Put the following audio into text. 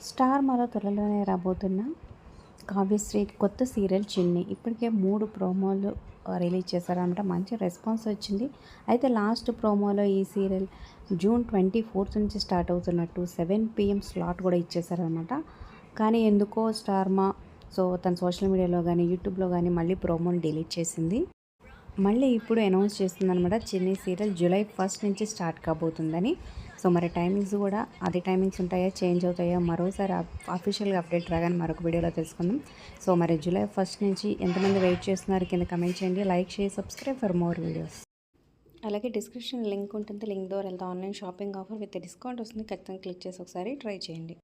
Star మాలో త్వరలోనే రాబోతున్న కావ్యశ్రీ కొత్త సీరియల్ చిన్ని ఇప్పటికే 3 ప్రోమోలు రిలీజ్ చేశారనమాట. మంచి రెస్పాన్స్ వచ్చింది. అయితే లాస్ట్ ప్రోమోలో ఈ సీరియల్ జూన్ 24 నుంచి స్టార్ట్ అవుతున్నట్టు 7 PM స్లాట్ కూడా ఇచ్చేసారనమాట. కానీ ఎందుకో స్టార్ మా తన సోషల్ మీడియాలో కానీ యూట్యూబ్లో కానీ మళ్ళీ ప్రోమోని డిలీట్ చేసింది. మళ్ళీ ఇప్పుడు అనౌన్స్ చేస్తుందనమాట, చిన్ని సీరియల్ జూలై 1 నుంచి స్టార్ట్ కాబోతుందని. మరి టైమింగ్స్ కూడా అదే టైమింగ్స్ ఉంటాయా, చేంజ్ అవుతాయా, మరోసారి అఫీషియల్గా అప్డేట్ రాగానే మరొక వీడియోలో తెలుసుకుందాం. మరి జూలై 1 నుంచి ఎంతమంది వెయిట్ చేస్తున్నారు కింద కమెంట్ చేయండి. లైక్ చేసి సబ్స్క్రైబ్ ఫర్ మోర్ వీడియోస్. అలాగే డిస్క్రిప్షన్ లింక్ ఉంటుంది, లింక్ ద్వారా వెళ్తే online shopping offer with discount వస్తుంది. ఖచ్చితంగా క్లిక్ చేసి ఒకసారి ట్రై చేయండి.